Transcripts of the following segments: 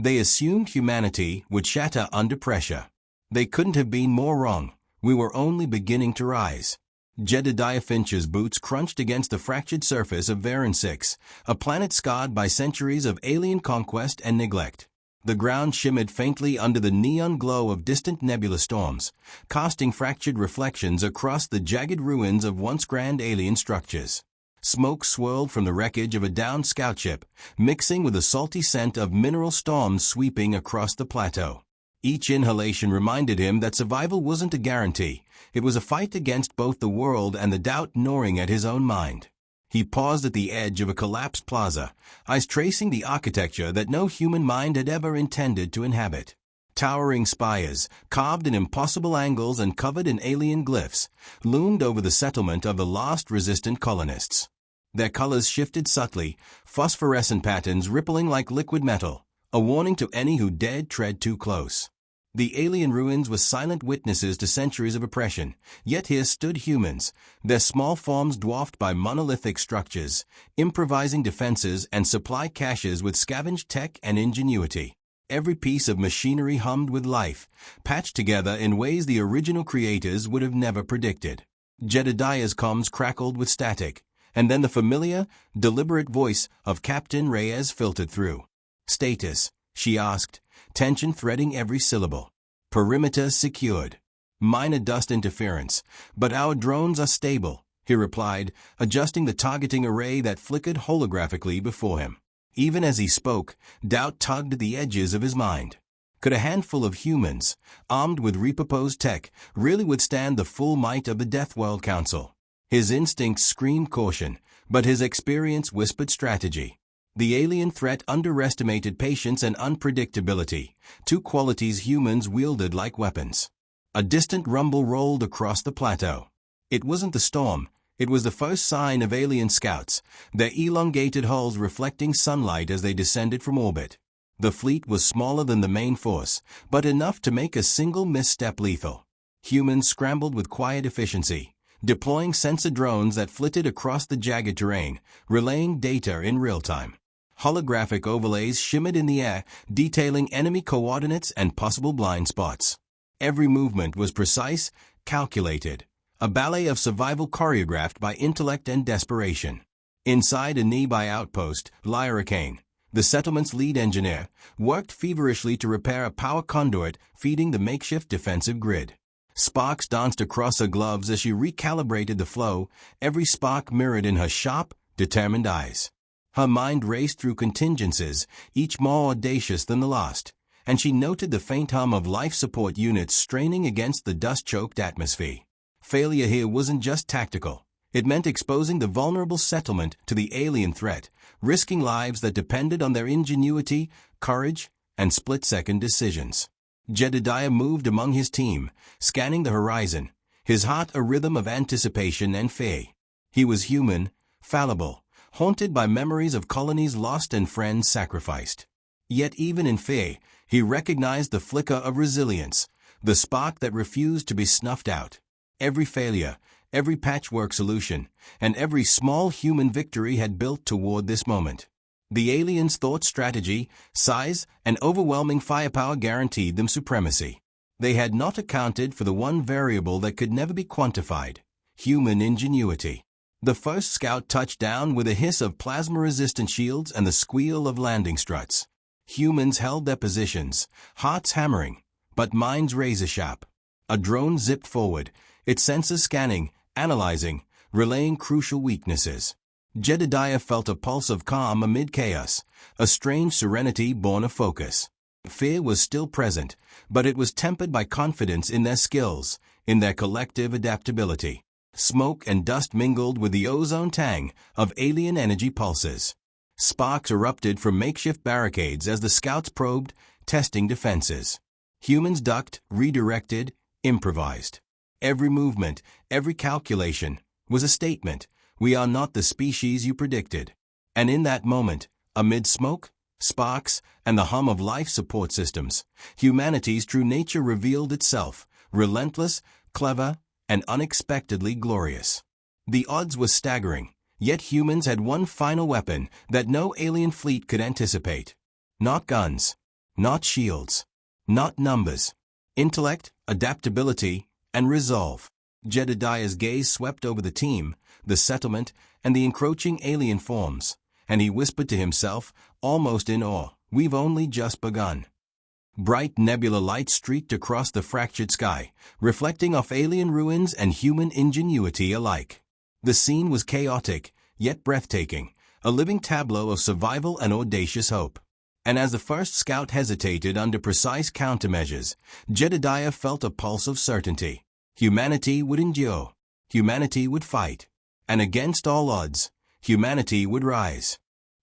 They assumed humanity would shatter under pressure. They couldn't have been more wrong. We were only beginning to rise. Jedediah Finch's boots crunched against the fractured surface of Varan 6, a planet scarred by centuries of alien conquest and neglect. The ground shimmered faintly under the neon glow of distant nebula storms, casting fractured reflections across the jagged ruins of once grand alien structures. Smoke swirled from the wreckage of a downed scout ship, mixing with the salty scent of mineral storms sweeping across the plateau. Each inhalation reminded him that survival wasn't a guarantee. It was a fight against both the world and the doubt gnawing at his own mind. He paused at the edge of a collapsed plaza, eyes tracing the architecture that no human mind had ever intended to inhabit. Towering spires, carved in impossible angles and covered in alien glyphs, loomed over the settlement of the last resistant colonists. Their colors shifted subtly, phosphorescent patterns rippling like liquid metal, a warning to any who dared tread too close. The alien ruins were silent witnesses to centuries of oppression, yet here stood humans, their small forms dwarfed by monolithic structures, improvising defenses and supply caches with scavenged tech and ingenuity. Every piece of machinery hummed with life, patched together in ways the original creators would have never predicted. Jedediah's comms crackled with static, and then the familiar, deliberate voice of Captain Reyes filtered through. "Status," she asked, tension threading every syllable. "Perimeter secured. Minor dust interference, but our drones are stable," he replied, adjusting the targeting array that flickered holographically before him. Even as he spoke, doubt tugged at the edges of his mind. Could a handful of humans, armed with repurposed tech, really withstand the full might of the Deathworld Council? His instincts screamed caution, but his experience whispered strategy. The alien threat underestimated patience and unpredictability, two qualities humans wielded like weapons. A distant rumble rolled across the plateau. It wasn't the storm, it was the first sign of alien scouts, their elongated hulls reflecting sunlight as they descended from orbit. The fleet was smaller than the main force, but enough to make a single misstep lethal. Humans scrambled with quiet efficiency, deploying sensor drones that flitted across the jagged terrain, relaying data in real time. Holographic overlays shimmered in the air, detailing enemy coordinates and possible blind spots. Every movement was precise, calculated, a ballet of survival choreographed by intellect and desperation. Inside a nearby outpost, Lyra Kane, the settlement's lead engineer, worked feverishly to repair a power conduit feeding the makeshift defensive grid. Sparks danced across her gloves as she recalibrated the flow, every spark mirrored in her sharp, determined eyes. Her mind raced through contingencies, each more audacious than the last, and she noted the faint hum of life support units straining against the dust-choked atmosphere. Failure here wasn't just tactical. It meant exposing the vulnerable settlement to the alien threat, risking lives that depended on their ingenuity, courage, and split-second decisions. Jedediah moved among his team, scanning the horizon, his heart a rhythm of anticipation and fear. He was human, fallible, haunted by memories of colonies lost and friends sacrificed. Yet even in fear, he recognized the flicker of resilience, the spark that refused to be snuffed out. Every failure, every patchwork solution, and every small human victory had built toward this moment. The aliens' thought strategy, size, and overwhelming firepower guaranteed them supremacy. They had not accounted for the one variable that could never be quantified: human ingenuity. The first scout touched down with a hiss of plasma-resistant shields and the squeal of landing struts. Humans held their positions, hearts hammering, but minds razor-sharp. A drone zipped forward, its sensors scanning, analyzing, relaying crucial weaknesses. Jedediah felt a pulse of calm amid chaos, a strange serenity born of focus. Fear was still present, but it was tempered by confidence in their skills, in their collective adaptability. Smoke and dust mingled with the ozone tang of alien energy pulses. Sparks erupted from makeshift barricades as the scouts probed, testing defenses. Humans ducked, redirected, improvised. Every movement, every calculation, was a statement: we are not the species you predicted. And in that moment, amid smoke, sparks, and the hum of life support systems, humanity's true nature revealed itself, relentless, clever, and unexpectedly glorious. The odds were staggering, yet humans had one final weapon that no alien fleet could anticipate. Not guns, Not shields. Not numbers. Intellect, adaptability, and resolve. Jedediah's gaze swept over the team, the settlement, and the encroaching alien forms, and he whispered to himself, almost in awe, "We've only just begun." Bright nebula light streaked across the fractured sky, reflecting off alien ruins and human ingenuity alike. The scene was chaotic, yet breathtaking, a living tableau of survival and audacious hope. And as the first scout hesitated under precise countermeasures, Jedediah felt a pulse of certainty. Humanity would endure. Humanity would fight. And against all odds, humanity would rise.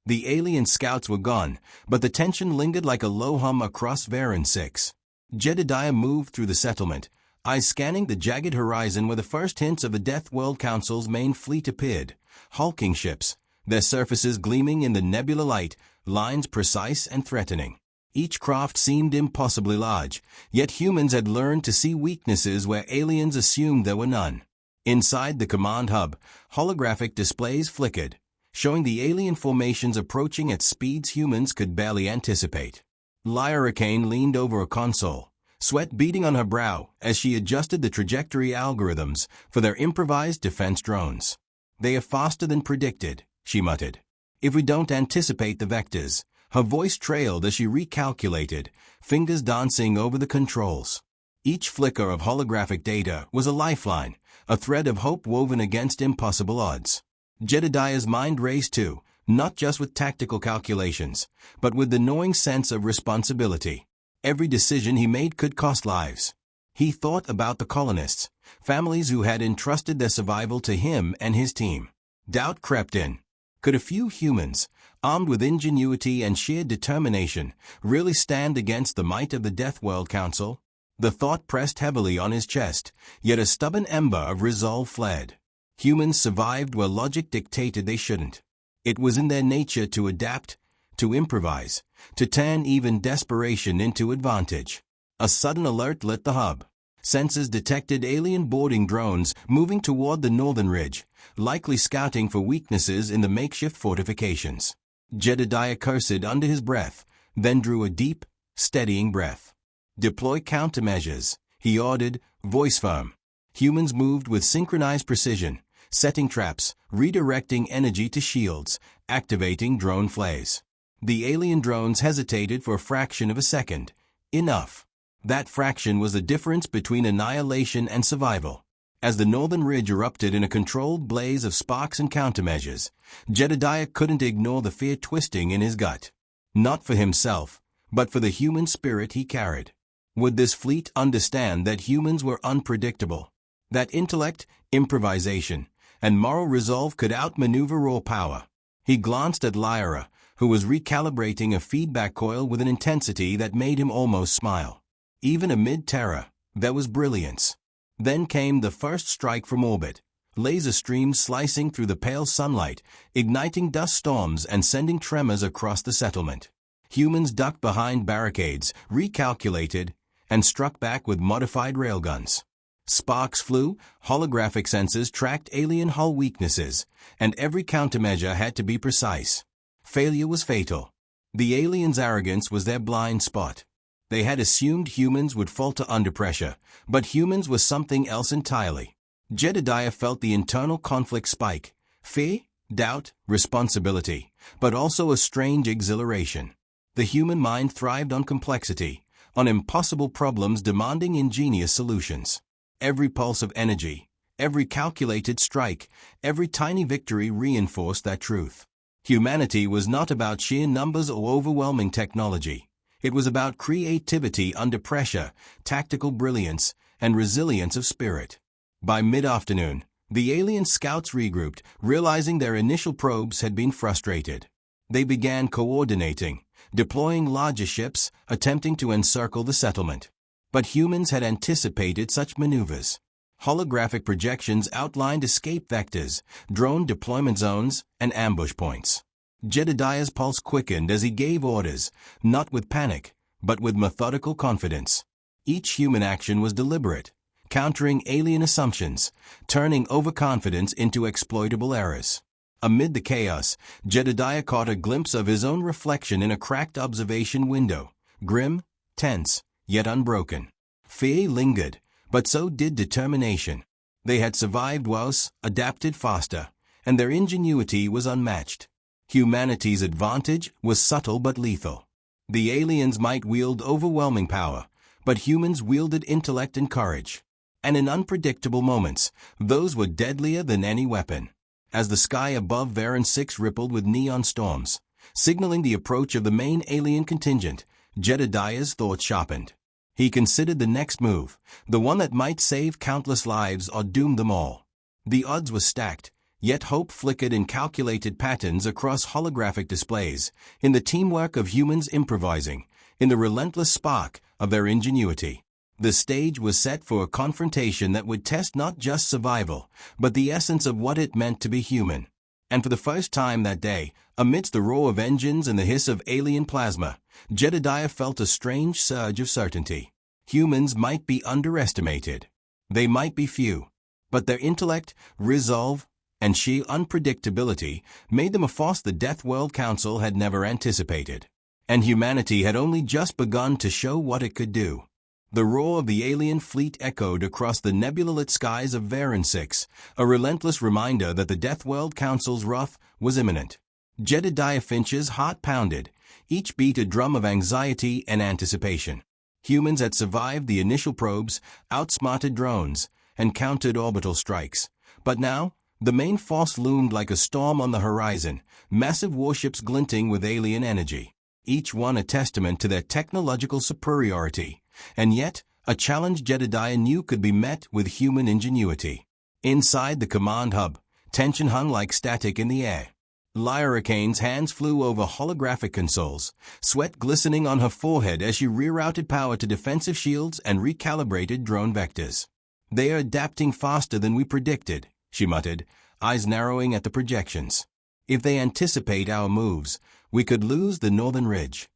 The alien scouts were gone, but the tension lingered like a low hum across Varan 6. Jedediah moved through the settlement, eyes scanning the jagged horizon where the first hints of the Deathworld Council's main fleet appeared, hulking ships, their surfaces gleaming in the nebula light, lines precise and threatening. Each craft seemed impossibly large, yet humans had learned to see weaknesses where aliens assumed there were none. Inside the command hub, holographic displays flickered, showing the alien formations approaching at speeds humans could barely anticipate. Lyra Kane leaned over a console, sweat beading on her brow as she adjusted the trajectory algorithms for their improvised defense drones. "They are faster than predicted," she muttered. "If we don't anticipate the vectors." Her voice trailed as she recalculated, fingers dancing over the controls. Each flicker of holographic data was a lifeline, a thread of hope woven against impossible odds. Jedediah's mind raced too, not just with tactical calculations, but with the gnawing sense of responsibility. Every decision he made could cost lives. He thought about the colonists, families who had entrusted their survival to him and his team. Doubt crept in. Could a few humans, armed with ingenuity and sheer determination, really stand against the might of the Deathworld Council? The thought pressed heavily on his chest, yet a stubborn ember of resolve flared. Humans survived where logic dictated they shouldn't. It was in their nature to adapt, to improvise, to turn even desperation into advantage. A sudden alert lit the hub. Sensors detected alien boarding drones moving toward the northern ridge, likely scouting for weaknesses in the makeshift fortifications. Jedediah cursed under his breath, then drew a deep, steadying breath. "Deploy countermeasures," he ordered, voice firm. Humans moved with synchronized precision, setting traps, redirecting energy to shields, activating drone flays. The alien drones hesitated for a fraction of a second. Enough. That fraction was the difference between annihilation and survival. As the northern ridge erupted in a controlled blaze of sparks and countermeasures, Jedediah couldn't ignore the fear twisting in his gut. Not for himself, but for the human spirit he carried. Would this fleet understand that humans were unpredictable? That intellect, improvisation, and moral resolve could outmaneuver raw power? He glanced at Lyra, who was recalibrating a feedback coil with an intensity that made him almost smile. Even amid terror, there was brilliance. Then came the first strike from orbit, laser streams slicing through the pale sunlight, igniting dust storms and sending tremors across the settlement. Humans ducked behind barricades, recalculated, and struck back with modified railguns. Sparks flew, holographic sensors tracked alien hull weaknesses, and every countermeasure had to be precise. Failure was fatal. The aliens' arrogance was their blind spot. They had assumed humans would falter under pressure, but humans were something else entirely. Jedediah felt the internal conflict spike, fear, doubt, responsibility, but also a strange exhilaration. The human mind thrived on complexity, on impossible problems demanding ingenious solutions. Every pulse of energy, every calculated strike, every tiny victory reinforced that truth. Humanity was not about sheer numbers or overwhelming technology. It was about creativity under pressure, tactical brilliance, and resilience of spirit. By mid-afternoon, the alien scouts regrouped, realizing their initial probes had been frustrated. They began coordinating, deploying larger ships, attempting to encircle the settlement. But humans had anticipated such maneuvers. Holographic projections outlined escape vectors, drone deployment zones, and ambush points. Jedediah's pulse quickened as he gave orders, not with panic, but with methodical confidence. Each human action was deliberate, countering alien assumptions, turning overconfidence into exploitable errors. Amid the chaos, Jedediah caught a glimpse of his own reflection in a cracked observation window, grim, tense, yet unbroken. Fear lingered, but so did determination. They had survived worse, adapted faster, and their ingenuity was unmatched. Humanity's advantage was subtle but lethal. The aliens might wield overwhelming power, but humans wielded intellect and courage. And in unpredictable moments, those were deadlier than any weapon. As the sky above Varan 6 rippled with neon storms, signaling the approach of the main alien contingent, Jedediah's thoughts sharpened. He considered the next move, the one that might save countless lives or doom them all. The odds were stacked, yet hope flickered in calculated patterns across holographic displays, in the teamwork of humans improvising, in the relentless spark of their ingenuity. The stage was set for a confrontation that would test not just survival, but the essence of what it meant to be human. And for the first time that day, amidst the roar of engines and the hiss of alien plasma, Jedediah felt a strange surge of certainty. Humans might be underestimated. They might be few. But their intellect, resolve, and sheer unpredictability made them a force the Deathworld Council had never anticipated. And humanity had only just begun to show what it could do. The roar of the alien fleet echoed across the nebula-lit skies of Varan 6, a relentless reminder that the Deathworld Council's wrath was imminent. Jedediah Finch's heart pounded, each beat a drum of anxiety and anticipation. Humans had survived the initial probes, outsmarted drones, and countered orbital strikes. But now, the main force loomed like a storm on the horizon, massive warships glinting with alien energy, each one a testament to their technological superiority, and yet a challenge Jedediah knew could be met with human ingenuity. Inside the command hub, tension hung like static in the air. Lyra Kane's hands flew over holographic consoles, sweat glistening on her forehead as she rerouted power to defensive shields and recalibrated drone vectors. "They are adapting faster than we predicted," she muttered, eyes narrowing at the projections. "If they anticipate our moves, we could lose the northern ridge."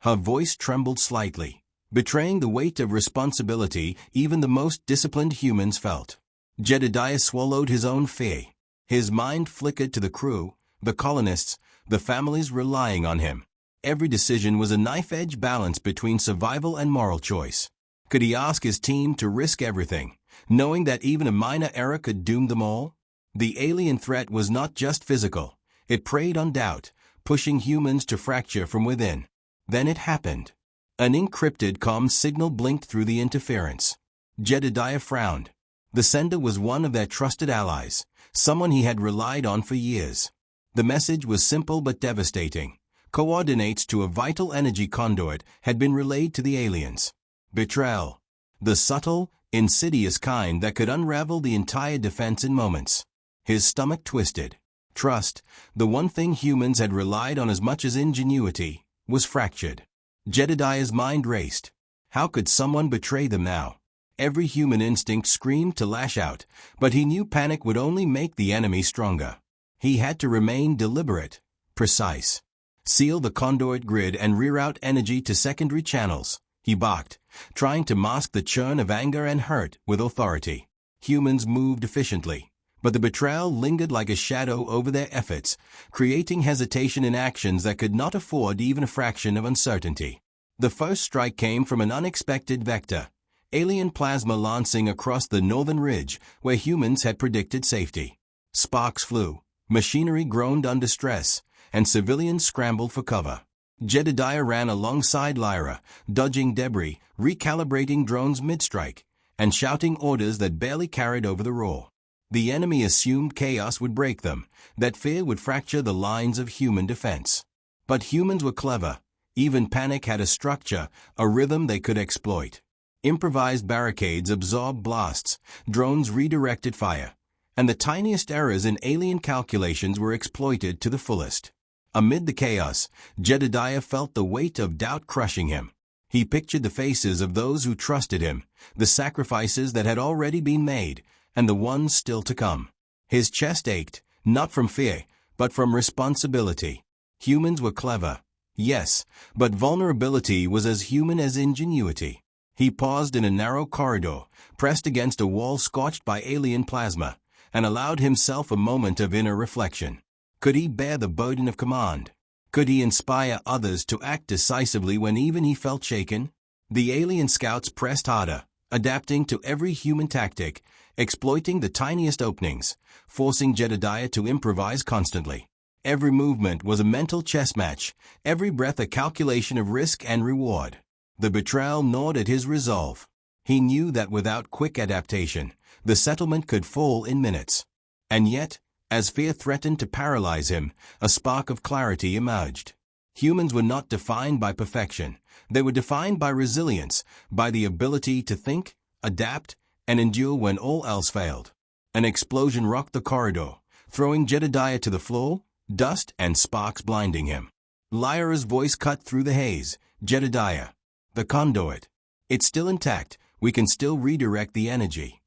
Her voice trembled slightly, betraying the weight of responsibility even the most disciplined humans felt. Jedediah swallowed his own fear. His mind flickered to the crew, the colonists, the families relying on him. Every decision was a knife-edge balance between survival and moral choice. Could he ask his team to risk everything, knowing that even a minor error could doom them all? The alien threat was not just physical. It preyed on doubt, pushing humans to fracture from within. Then it happened. An encrypted comm signal blinked through the interference. Jedediah frowned. The sender was one of their trusted allies, someone he had relied on for years. The message was simple but devastating. Coordinates to a vital energy conduit had been relayed to the aliens. Betrayal. The subtle, insidious kind that could unravel the entire defense in moments. His stomach twisted. Trust, the one thing humans had relied on as much as ingenuity, was fractured. Jedediah's mind raced. How could someone betray them now? Every human instinct screamed to lash out, but he knew panic would only make the enemy stronger. He had to remain deliberate, precise. Seal the conduit grid and reroute energy to secondary channels, he barked, trying to mask the churn of anger and hurt with authority. Humans moved efficiently, but the betrayal lingered like a shadow over their efforts, creating hesitation in actions that could not afford even a fraction of uncertainty. The first strike came from an unexpected vector, alien plasma lancing across the northern ridge where humans had predicted safety. Sparks flew. Machinery groaned under stress, and civilians scrambled for cover. Jedediah ran alongside Lyra, dodging debris, recalibrating drones mid-strike, and shouting orders that barely carried over the roar. The enemy assumed chaos would break them, that fear would fracture the lines of human defense. But humans were clever. Even panic had a structure, a rhythm they could exploit. Improvised barricades absorbed blasts, drones redirected fire, and the tiniest errors in alien calculations were exploited to the fullest. Amid the chaos, Jedediah felt the weight of doubt crushing him. He pictured the faces of those who trusted him, the sacrifices that had already been made, and the ones still to come. His chest ached, not from fear, but from responsibility. Humans were clever, yes, but vulnerability was as human as ingenuity. He paused in a narrow corridor, pressed against a wall scorched by alien plasma, and allowed himself a moment of inner reflection. Could he bear the burden of command? Could he inspire others to act decisively when even he felt shaken? The alien scouts pressed harder, adapting to every human tactic, exploiting the tiniest openings, forcing Jedediah to improvise constantly. Every movement was a mental chess match, every breath a calculation of risk and reward. The betrayal gnawed at his resolve. He knew that without quick adaptation, the settlement could fall in minutes. And yet, as fear threatened to paralyze him, a spark of clarity emerged. Humans were not defined by perfection. They were defined by resilience, by the ability to think, adapt, and endure when all else failed. An explosion rocked the corridor, throwing Jedediah to the floor, dust and sparks blinding him. Lyra's voice cut through the haze. Jedediah, the conduit. It's still intact. We can still redirect the energy.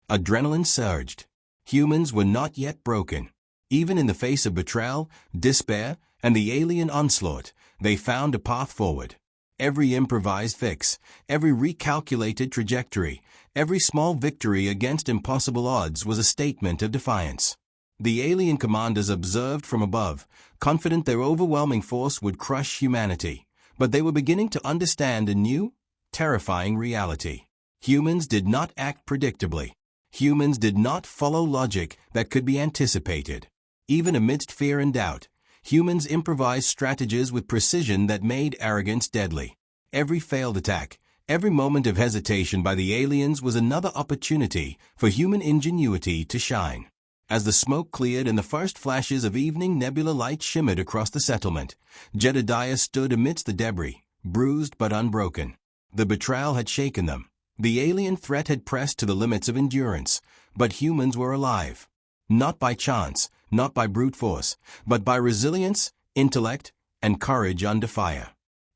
Adrenaline surged. Humans were not yet broken. Even in the face of betrayal, despair, and the alien onslaught, they found a path forward. Every improvised fix, every recalculated trajectory, every small victory against impossible odds was a statement of defiance. The alien commanders observed from above, confident their overwhelming force would crush humanity, but they were beginning to understand a new, terrifying reality. Humans did not act predictably. Humans did not follow logic that could be anticipated. Even amidst fear and doubt, humans improvised strategies with precision that made arrogance deadly. Every failed attack, every moment of hesitation by the aliens was another opportunity for human ingenuity to shine. As the smoke cleared and the first flashes of evening nebula light shimmered across the settlement, Jedediah stood amidst the debris, bruised but unbroken. The betrayal had shaken them. The alien threat had pressed to the limits of endurance, but humans were alive. Not by chance, not by brute force, but by resilience, intellect, and courage under fire.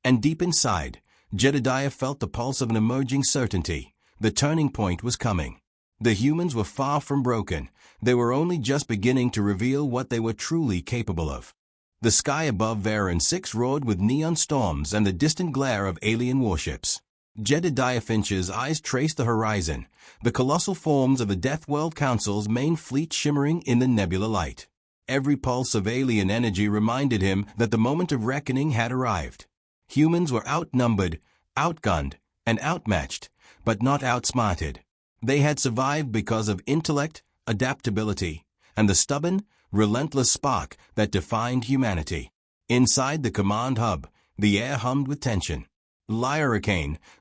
And deep inside, Jedediah felt the pulse of an emerging certainty. The turning point was coming. The humans were far from broken. They were only just beginning to reveal what they were truly capable of. The sky above Varan 6 roared with neon storms and the distant glare of alien warships. Jedediah Finch's eyes traced the horizon, the colossal forms of the Deathworld Council's main fleet shimmering in the nebula light. Every pulse of alien energy reminded him that the moment of reckoning had arrived. Humans were outnumbered, outgunned, and outmatched, but not outsmarted. They had survived because of intellect, adaptability, and the stubborn, relentless spark that defined humanity. Inside the command hub, the air hummed with tension. Lyra,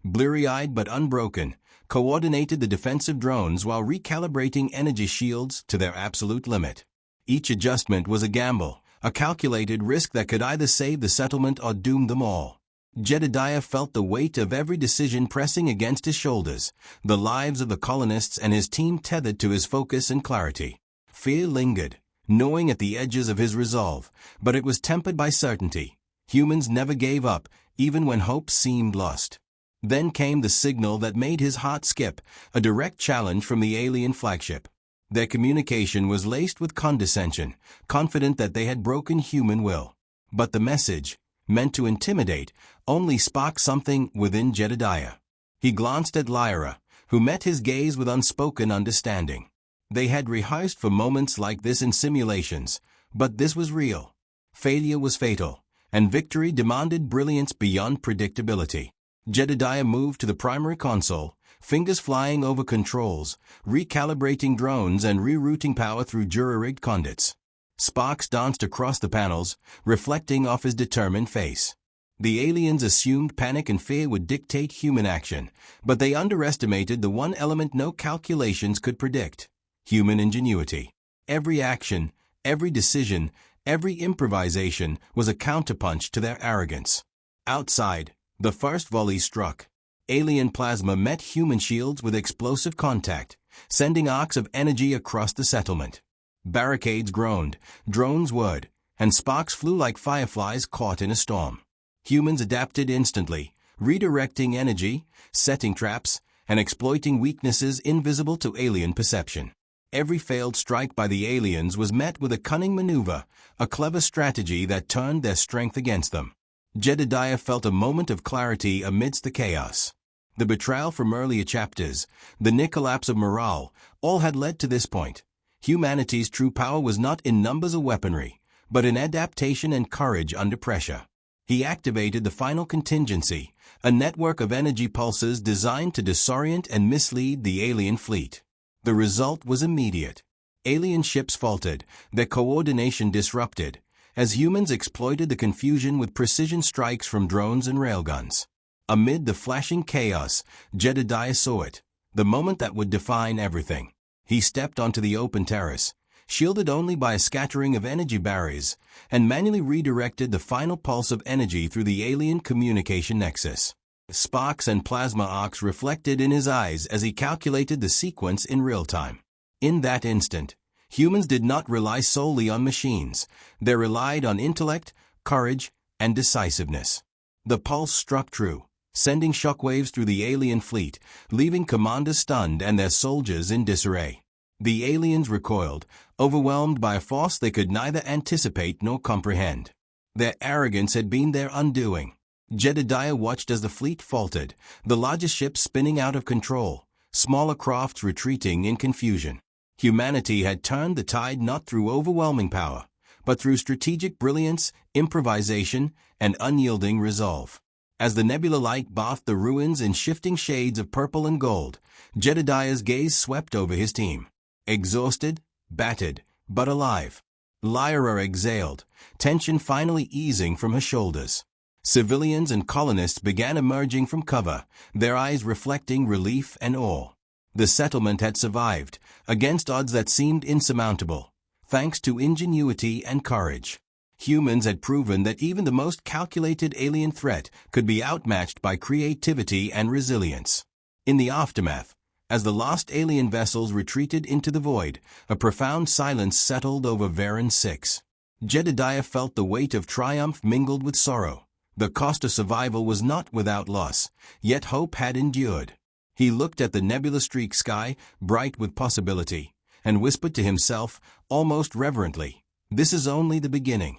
bleary-eyed but unbroken, coordinated the defensive drones while recalibrating energy shields to their absolute limit. Each adjustment was a gamble, a calculated risk that could either save the settlement or doom them all. Jedediah felt the weight of every decision pressing against his shoulders, the lives of the colonists and his team tethered to his focus and clarity. Fear lingered, gnawing at the edges of his resolve, but it was tempered by certainty. Humans never gave up, even when hope seemed lost. Then came the signal that made his heart skip, a direct challenge from the alien flagship. Their communication was laced with condescension, confident that they had broken human will. But the message, meant to intimidate, only sparked something within Jedediah. He glanced at Lyra, who met his gaze with unspoken understanding. They had rehearsed for moments like this in simulations, but this was real. Failure was fatal, and victory demanded brilliance beyond predictability. Jedediah moved to the primary console, fingers flying over controls, recalibrating drones and rerouting power through jury-rigged conduits. Sparks danced across the panels, reflecting off his determined face. The aliens assumed panic and fear would dictate human action, but they underestimated the one element no calculations could predict: human ingenuity. Every action, every decision, every improvisation was a counterpunch to their arrogance. Outside, the first volley struck. Alien plasma met human shields with explosive contact, sending arcs of energy across the settlement. Barricades groaned, drones whirred, and sparks flew like fireflies caught in a storm. Humans adapted instantly, redirecting energy, setting traps, and exploiting weaknesses invisible to alien perception. Every failed strike by the aliens was met with a cunning maneuver, a clever strategy that turned their strength against them. Jedediah felt a moment of clarity amidst the chaos. The betrayal from earlier chapters, the near collapse of morale, all had led to this point. Humanity's true power was not in numbers or weaponry, but in adaptation and courage under pressure. He activated the final contingency, a network of energy pulses designed to disorient and mislead the alien fleet. The result was immediate. Alien ships faltered, their coordination disrupted, as humans exploited the confusion with precision strikes from drones and railguns. Amid the flashing chaos, Jedediah saw it, the moment that would define everything. He stepped onto the open terrace, shielded only by a scattering of energy barriers, and manually redirected the final pulse of energy through the alien communication nexus. Sparks and plasma arcs reflected in his eyes as he calculated the sequence in real time. In that instant, humans did not rely solely on machines. They relied on intellect, courage, and decisiveness. The pulse struck true, sending shockwaves through the alien fleet, leaving commanders stunned and their soldiers in disarray. The aliens recoiled, overwhelmed by a force they could neither anticipate nor comprehend. Their arrogance had been their undoing. Jedediah watched as the fleet faltered, the largest ships spinning out of control, smaller crafts retreating in confusion. Humanity had turned the tide not through overwhelming power, but through strategic brilliance, improvisation, and unyielding resolve. As the nebula light bathed the ruins in shifting shades of purple and gold, Jedediah's gaze swept over his team. Exhausted, battered, but alive. Lyra exhaled, tension finally easing from her shoulders. Civilians and colonists began emerging from cover, their eyes reflecting relief and awe. The settlement had survived, against odds that seemed insurmountable, thanks to ingenuity and courage. Humans had proven that even the most calculated alien threat could be outmatched by creativity and resilience. In the aftermath, as the lost alien vessels retreated into the void, a profound silence settled over Varan 6. Jedediah felt the weight of triumph mingled with sorrow. The cost of survival was not without loss, yet hope had endured. He looked at the nebula-streaked sky, bright with possibility, and whispered to himself, almost reverently, "This is only the beginning."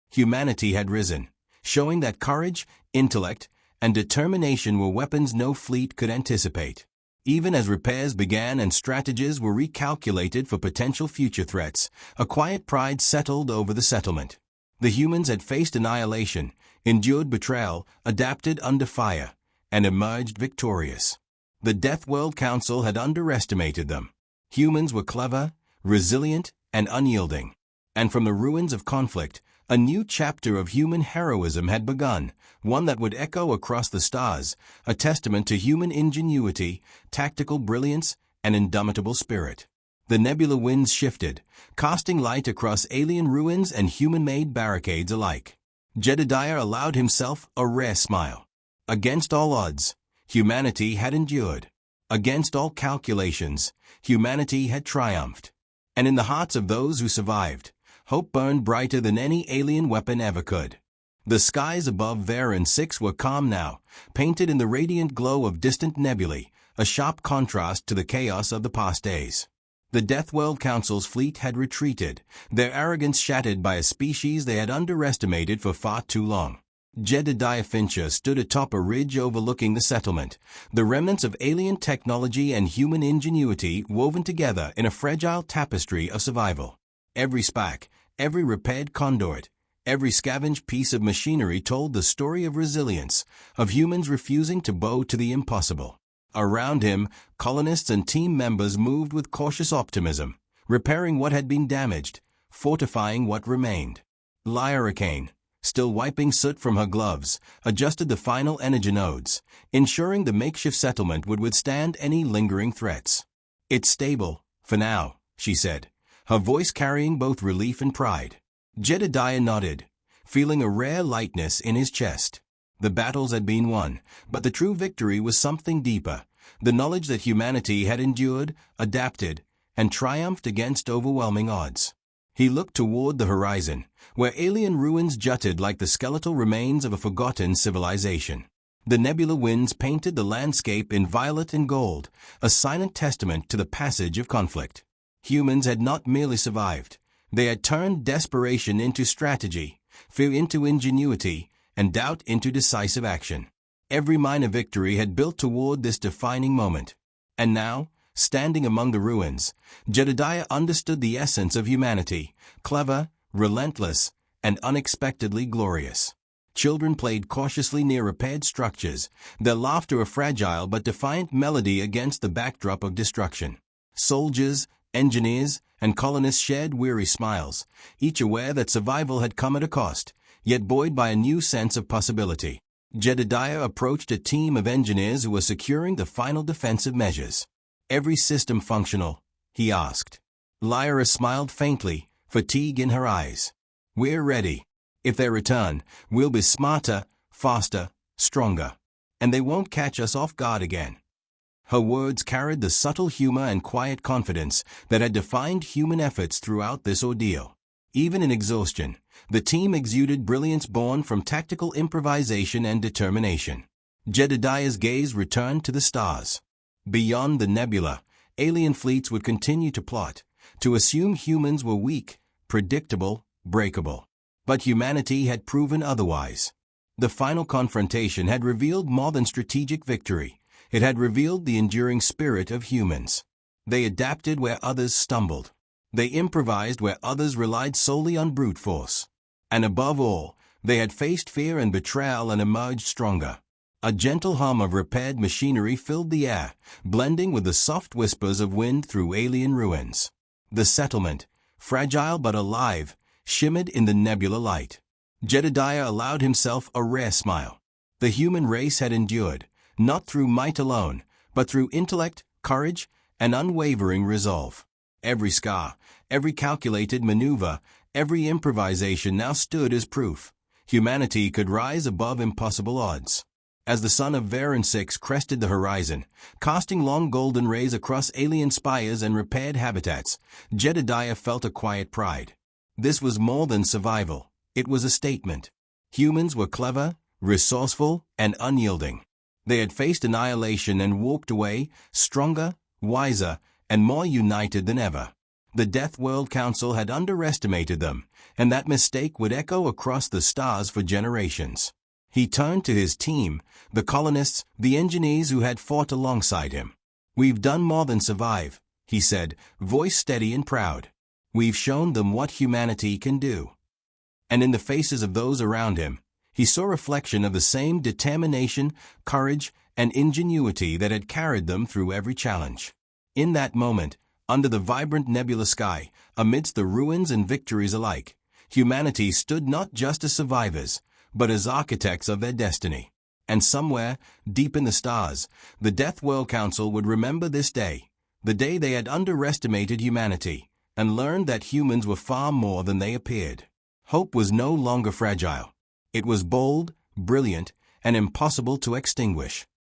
Humanity had risen, showing that courage, intellect, and determination were weapons no fleet could anticipate. Even as repairs began and strategies were recalculated for potential future threats, a quiet pride settled over the settlement. The humans had faced annihilation, endured betrayal, adapted under fire, and emerged victorious. The Deathworld Council had underestimated them. Humans were clever, resilient, and unyielding. And from the ruins of conflict, a new chapter of human heroism had begun, one that would echo across the stars, a testament to human ingenuity, tactical brilliance, and indomitable spirit. The nebula winds shifted, casting light across alien ruins and human-made barricades alike. Jedediah allowed himself a rare smile. Against all odds, humanity had endured. Against all calculations, humanity had triumphed. And in the hearts of those who survived, hope burned brighter than any alien weapon ever could. The skies above Varan 6 were calm now, painted in the radiant glow of distant nebulae, a sharp contrast to the chaos of the past days. The Deathworld Council's fleet had retreated, their arrogance shattered by a species they had underestimated for far too long. Jedediah Fincher stood atop a ridge overlooking the settlement, the remnants of alien technology and human ingenuity woven together in a fragile tapestry of survival. Every spark, every repaired conduit, every scavenged piece of machinery told the story of resilience, of humans refusing to bow to the impossible. Around him, colonists and team members moved with cautious optimism, repairing what had been damaged, fortifying what remained. Lyra Kane, still wiping soot from her gloves, adjusted the final energy nodes, ensuring the makeshift settlement would withstand any lingering threats. "It's stable, for now," she said, her voice carrying both relief and pride. Jedediah nodded, feeling a rare lightness in his chest. The battles had been won, but the true victory was something deeper, the knowledge that humanity had endured, adapted, and triumphed against overwhelming odds. He looked toward the horizon, where alien ruins jutted like the skeletal remains of a forgotten civilization. The nebula winds painted the landscape in violet and gold, a silent testament to the passage of conflict. Humans had not merely survived. They had turned desperation into strategy, fear into ingenuity, and doubt into decisive action. Every minor victory had built toward this defining moment. And now, standing among the ruins, Jedediah understood the essence of humanity, clever, relentless, and unexpectedly glorious. Children played cautiously near repaired structures, their laughter a fragile but defiant melody against the backdrop of destruction. Soldiers, engineers, and colonists shared weary smiles, each aware that survival had come at a cost, yet buoyed by a new sense of possibility. Jedediah approached a team of engineers who were securing the final defensive measures. "Every system functional?" he asked. Lyra smiled faintly, fatigue in her eyes. "We're ready. If they return, we'll be smarter, faster, stronger. And they won't catch us off guard again." Her words carried the subtle humor and quiet confidence that had defined human efforts throughout this ordeal. Even in exhaustion, the team exuded brilliance born from tactical improvisation and determination. Jedediah's gaze returned to the stars. Beyond the nebula, alien fleets would continue to plot, to assume humans were weak, predictable, breakable. But humanity had proven otherwise. The final confrontation had revealed more than strategic victory. It had revealed the enduring spirit of humans. They adapted where others stumbled. They improvised where others relied solely on brute force. And above all, they had faced fear and betrayal and emerged stronger. A gentle hum of repaired machinery filled the air, blending with the soft whispers of wind through alien ruins. The settlement, fragile but alive, shimmered in the nebula light. Jedediah allowed himself a rare smile. The human race had endured, not through might alone, but through intellect, courage, and unwavering resolve. Every scar, every calculated maneuver, every improvisation now stood as proof. Humanity could rise above impossible odds. As the sun of Varan 6 crested the horizon, casting long golden rays across alien spires and repaired habitats, Jedediah felt a quiet pride. This was more than survival. It was a statement. Humans were clever, resourceful, and unyielding. They had faced annihilation and walked away, stronger, wiser, and more united than ever. The Deathworld Council had underestimated them, and that mistake would echo across the stars for generations. He turned to his team, the colonists, the engineers who had fought alongside him. "We've done more than survive," he said, voice steady and proud. "We've shown them what humanity can do." And in the faces of those around him, he saw a reflection of the same determination, courage, and ingenuity that had carried them through every challenge. In that moment, under the vibrant nebula sky, amidst the ruins and victories alike, humanity stood not just as survivors, but as architects of their destiny. And somewhere, deep in the stars, the Deathworld Council would remember this day, the day they had underestimated humanity, and learned that humans were far more than they appeared. Hope was no longer fragile. It was bold, brilliant, and impossible to extinguish.